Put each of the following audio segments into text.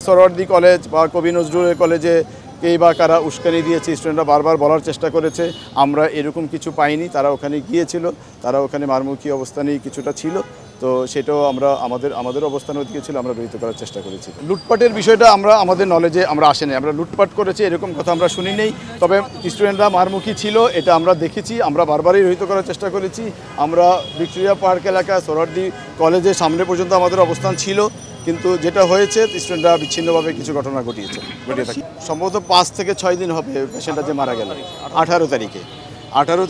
Suhrawardy college বা কবি নজরুল কলেজে কেই বা কারা উস্কানি দিয়েছে, স্টুডেন্টরা বারবার বলার চেষ্টা করেছে, আমরা এরকম কিছু পাইনি। তারা ওখানে গিয়েছিল, তারা ওখানে মারমুখী অবস্থানেই কিছুটা ছিল, তো সেটাও আমরা আমাদের অবস্থান ওদিকে ছিল, আমরা রহিত করার চেষ্টা করেছি। লুটপাটের বিষয়টা আমাদের নলেজে আমরা আসেনি, আমরা লুটপাট করেছি এরকম কথা আমরা শুনি নেই। তবে স্টুডেন্টরা মারমুখী ছিল এটা আমরা দেখেছি, আমরা বারবারই রহিত করার চেষ্টা করেছি। আমরা ভিক্টোরিয়া পার্ক এলাকা সোহরাওয়ার্দী কলেজের সামনে পর্যন্ত আমাদের অবস্থান ছিল, কিন্তু যেটা হয়েছে স্টুডেন্টরা বিচ্ছিন্নভাবে কিছু ঘটনা ঘটিয়ে থাকে। সম্ভবত 5 থেকে 6 দিন হবে পেশেন্টটা যে মারা গেল। 18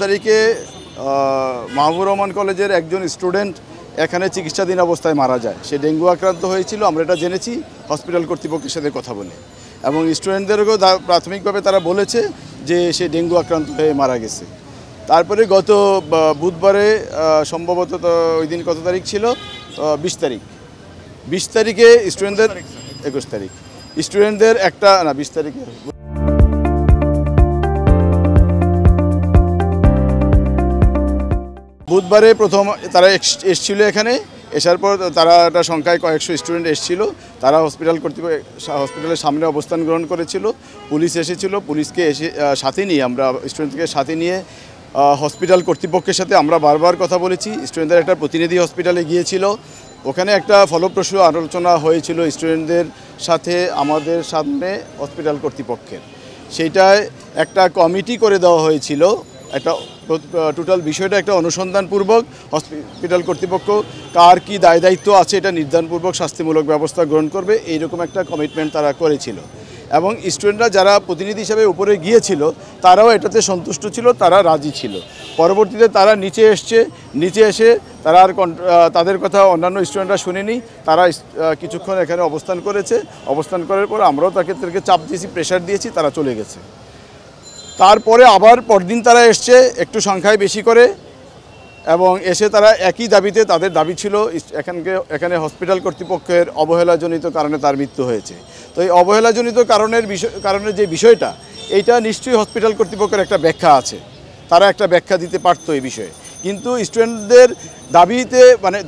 তারিখে মাহবুবুর রহমান কলেজের একজন স্টুডেন্ট এখানে চিকিৎসাধীন অবস্থায় মারা যায়। সে ডেঙ্গু আক্রান্ত হয়েছিল, আমরা এটা জেনেছি হসপিটাল কর্তৃপক্ষের সাথে কথা বলে, এবং স্টুডেন্টদেরকেও প্রাথমিকভাবে তারা বলেছে যে সে ডেঙ্গু আক্রান্ত হয়ে মারা গেছে। তারপরে গত বুধবারে সম্ভবত ওই দিন কত তারিখ ছিল, 20 তারিখে স্টুডেন্টদের 21 তারিখ স্টুডেন্টদের একটা না 20 তারিখে বুধবারে প্রথম তারা এসেছিল এখানে। এসার পর তারা একটা সংখ্যায় কয়েকশো স্টুডেন্ট এসেছিল, তারা হসপিটালের সামনে অবস্থান গ্রহণ করেছিল। পুলিশ এসেছিল, পুলিশকে সাথে নিয়ে আমরা স্টুডেন্টকে সাথে নিয়ে হসপিটাল কর্তৃপক্ষের সাথে আমরা বারবার কথা বলেছি। স্টুডেন্টদের একটা প্রতিনিধি হসপিটালে গিয়েছিল, ওখানে একটা ফলপ্রসূ আলোচনা হয়েছিল স্টুডেন্টদের সাথে আমাদের সামনে হসপিটাল কর্তৃপক্ষের। সেইটায় একটা কমিটি করে দেওয়া হয়েছিল, একটা টোটাল বিষয়টা একটা অনুসন্ধানপূর্বক হসপিটাল কর্তৃপক্ষ কার কী দায় দায়িত্ব আছে এটা নির্ধারণপূর্বক শাস্তিমূলক ব্যবস্থা গ্রহণ করবে, এইরকম একটা কমিটমেন্ট তারা করেছিল। এবং স্টুডেন্টরা যারা প্রতিনিধি হিসাবে উপরে গিয়েছিল তারাও এটাতে সন্তুষ্ট ছিল, তারা রাজি ছিল। পরবর্তীতে তারা নিচে এসে তারা আর তাদের কথা অন্যান্য স্টুডেন্টরা শুনেনি, তারা কিছুক্ষণ এখানে অবস্থান করেছে। অবস্থান করার পর আমরাও তাদেরকে চাপ দিয়েছি, প্রেশার দিয়েছি, তারা চলে গেছে। তারপরে আবার পরদিন তারা এসছে একটু সংখ্যায় বেশি করে, এবং এসে তারা একই দাবিতে, তাদের দাবি ছিল এখানে হসপিটাল কর্তৃপক্ষের অবহেলাজনিত কারণে তার মৃত্যু হয়েছে। তো এই অবহেলাজনিত কারণের যে বিষয়টা, এইটা নিশ্চয়ই হসপিটাল কর্তৃপক্ষের একটা ব্যাখ্যা আছে, তারা একটা ব্যাখ্যা দিতে পারতো এই বিষয়ে। কিন্তু স্টুডেন্টদের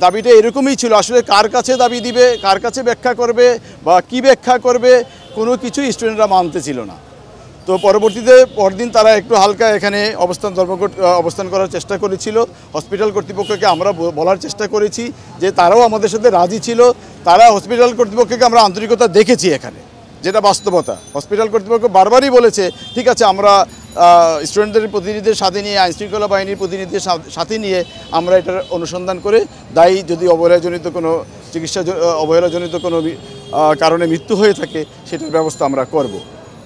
দাবিটা এরকমই ছিল, আসলে কার কাছে দাবি দিবে, কার কাছে ব্যাখ্যা করবে বা কী ব্যাখ্যা করবে, কোনো কিছুই স্টুডেন্টরা মানতে ছিল না। তো পরবর্তীতে পরদিন তারা একটু হালকা এখানে অবস্থান করার চেষ্টা করেছিল। হসপিটাল কর্তৃপক্ষকে আমরা বলার চেষ্টা করেছি যে তারাও আমাদের সাথে রাজি ছিল। তারা হসপিটাল কর্তৃপক্ষকে আমরা আন্তরিকতা দেখেছি এখানে, যেটা বাস্তবতা। হসপিটাল কর্তৃপক্ষ বারবারই বলেছে ঠিক আছে, আমরা স্টুডেন্টদের প্রতিনিধিদের সাথে নিয়ে, আইনশৃঙ্খলা বাহিনীর প্রতিনিধিদের সাথে নিয়ে আমরা এটার অনুসন্ধান করে দায়ী যদি অবহেলাজনিত কোনো কারণে মৃত্যু হয়ে থাকে সেটার ব্যবস্থা আমরা করব।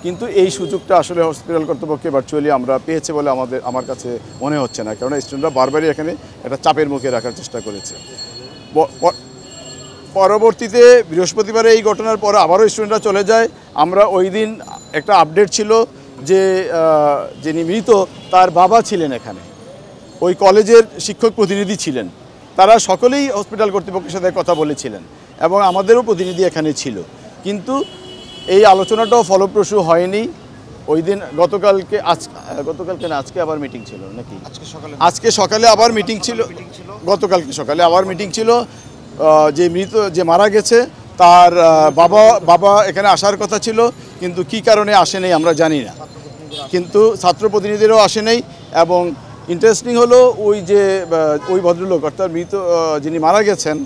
কিন্তু এই সুযোগটা আসলে হসপিটাল কর্তৃপক্ষে ভার্চুয়ালি আমরা পেয়েছে বলে আমার কাছে মনে হচ্ছে না, কারণ স্টুডেন্টরা বারবারই এখানে একটা চাপের মুখে রাখার চেষ্টা করেছে। পরবর্তীতে বৃহস্পতিবারে এই ঘটনার পর আবারও স্টুডেন্টরা চলে যায়। আমরা ওই দিন একটা আপডেট ছিল যে যিনি মৃত তার বাবা ছিলেন এখানে, ওই কলেজের শিক্ষক প্রতিনিধি ছিলেন, তারা সকলেই হসপিটাল কর্তৃপক্ষের সাথে কথা বলেছিলেন এবং আমাদেরও প্রতিনিধি এখানে ছিল। কিন্তু এই আলোচনাটাও ফলপ্রসূ হয়নি। ওই দিন গতকালকে না আজকে আবার মিটিং ছিল নাকি? আজকে সকালে আবার মিটিং ছিল, গতকালকে সকালে আবার মিটিং ছিল। যে মারা গেছে তার বাবা এখানে আসার কথা ছিল, কিন্তু কি কারণে আসে নাই আমরা জানি না, কিন্তু ছাত্র প্রতিনিধিরাও আসে নাই। এবং ইন্টারেস্টিং হলো ওই ভদ্রলোক অর্থাৎ যিনি মারা গেছেন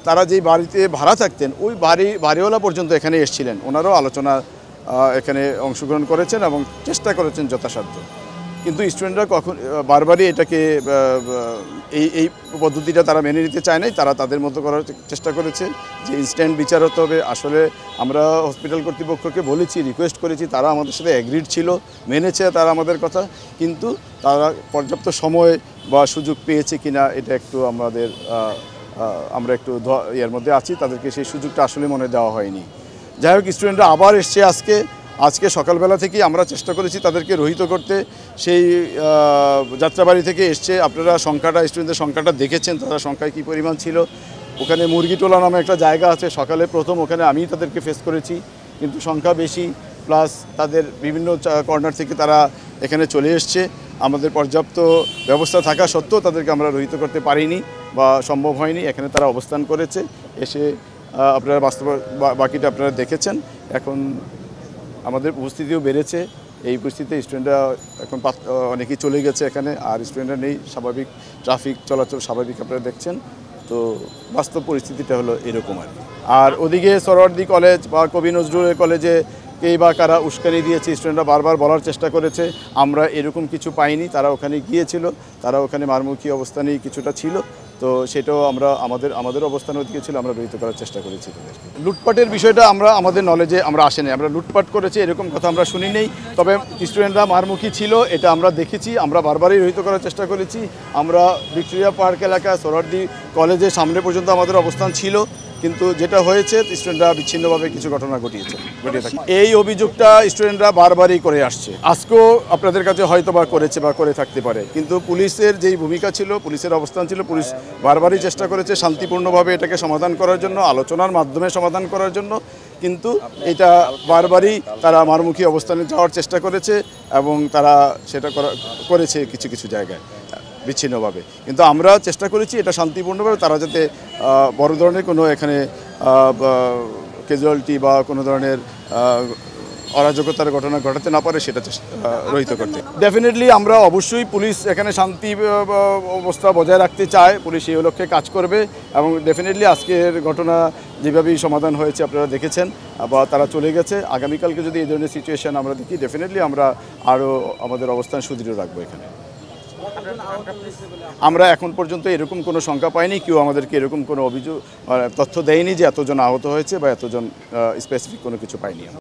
তারা যেই বাড়িতে ভাড়া থাকতেন ওই বাড়িওয়ালা পর্যন্ত এখানে এসেছিলেন, ওনারাও আলোচনা এখানে অংশগ্রহণ করেছেন এবং চেষ্টা করেছেন যথাসাধ্য। কিন্তু স্টুডেন্টরা বারবারই এটাকে এই পদ্ধতিটা তারা মেনে নিতে চায় নাই, তারা তাদের মতো করার চেষ্টা করেছে যে ইনস্ট্যান্ট বিচার হতে হবে। আসলে আমরা হসপিটাল কর্তৃপক্ষকে বলেছি, রিকোয়েস্ট করেছি, তারা আমাদের সাথে অ্যাগ্রিড ছিল, মেনেছে তারা আমাদের কথা, কিন্তু তারা পর্যাপ্ত সময় বা সুযোগ পেয়েছে কিনা এটা একটু আমরা একটু এর মধ্যে আছি, তাদেরকে সেই সুযোগটা আসলে মনে দেওয়া হয়নি। যাই হোক, স্টুডেন্টরা আবার এসছে আজকে সকালবেলা থেকেই আমরা চেষ্টা করেছি তাদেরকে রহিত করতে। সেই যাত্রাবাড়ি থেকে এসছে, আপনারা স্টুডেন্টদের সংখ্যাটা দেখেছেন, তারা সংখ্যায় কী পরিমাণ ছিল। ওখানে মুরগিটোলা নামে একটা জায়গা আছে, সকালে প্রথম ওখানে আমিই তাদেরকে ফেস করেছি, কিন্তু সংখ্যা বেশি, প্লাস তাদের বিভিন্ন কর্নার থেকে তারা এখানে চলে এসছে। আমাদের পর্যাপ্ত ব্যবস্থা থাকা সত্ত্বেও তাদেরকে আমরা রহিত করতে পারিনি বা সম্ভব হয়নি। এখানে তারা অবস্থান করেছে, এসে আপনারা বাকিটা আপনারা দেখেছেন। এখন আমাদের উপস্থিতিও বেড়েছে। এই পরিস্থিতিতে স্টুডেন্টরা এখন অনেকেই চলে গেছে এখানে, আর স্টুডেন্টরা নেই, স্বাভাবিক ট্রাফিক চলাচল স্বাভাবিক আপনারা দেখছেন। তো বাস্তব পরিস্থিতিটা হলো এরকম আর ওদিকে সোহরাওয়ার্দী কলেজ বা কবি নজরুলের কলেজে কেই বা কারা উস্কানি দিয়েছে, স্টুডেন্টরা বারবার বলার চেষ্টা করেছে আমরা এরকম কিছু পাইনি। তারা ওখানে গিয়েছিল, তারা ওখানে মারমুখী অবস্থানেই কিছুটা ছিল। তো সেটাও আমরা আমাদের অবস্থান ওদিকে ছিল, আমরা রহিত করার চেষ্টা করেছি তাদেরকে। লুটপাটের বিষয়টা আমাদের নলেজে আমরা আসেনি, আমরা লুটপাট করেছি এরকম কথা আমরা শুনি নেই। তবে স্টুডেন্টরা মারমুখী ছিল এটা আমরা দেখেছি, আমরা বারবারই রহিত করার চেষ্টা করেছি। আমরা ভিক্টোরিয়া পার্ক এলাকা সোহরাওয়ার্দী কলেজের সামনে পর্যন্ত আমাদের অবস্থান ছিল, কিন্তু যেটা হয়েছে স্টুডেন্টরা বিচ্ছিন্নভাবে কিছু ঘটনা ঘটিয়ে থাকে। এই অভিযোগটা স্টুডেন্টরা বারবারই করে আসছে, আজকেও আপনাদের কাছে হয়তো বা করেছে বা করে থাকতে পারে। কিন্তু পুলিশের যেই ভূমিকা ছিল, পুলিশের অবস্থান ছিল, পুলিশ বারবারই চেষ্টা করেছে শান্তিপূর্ণভাবে এটাকে সমাধান করার জন্য, আলোচনার মাধ্যমে সমাধান করার জন্য। কিন্তু এটা বারবারই তারা মারমুখী অবস্থানে যাওয়ার চেষ্টা করেছে এবং তারা সেটা করেছে কিছু কিছু জায়গায় বিচ্ছিন্নভাবে। কিন্তু আমরা চেষ্টা করেছি এটা শান্তিপূর্ণভাবে, তারা যাতে বড় ধরনের কোনো এখানে ক্যাজুয়ালিটি বা কোনো ধরনের অরাজকতার ঘটনা ঘটাতে না পারে সেটা রহিত করতে। ডেফিনেটলি আমরা অবশ্যই পুলিশ এখানে শান্তি অবস্থা বজায় রাখতে চায়, পুলিশ এই লক্ষ্যে কাজ করবে এবং ডেফিনেটলি আজকের ঘটনা যেভাবেই সমাধান হয়েছে আপনারা দেখেছেন বা তারা চলে গেছে। আগামীকালকে যদি এই ধরনের সিচুয়েশান আমরা দেখি, ডেফিনেটলি আমরা আরও আমাদের অবস্থান সুদৃঢ় রাখবো এখানে। আমরা এখন পর্যন্ত এরকম কোনো সংখ্যা পাইনি, কেউ আমাদেরকে এরকম কোনো অভিযোগ তথ্য দেয়নি যে এতজন আহত হয়েছে বা এতজন স্পেসিফিক কোনো কিছু পাইনি।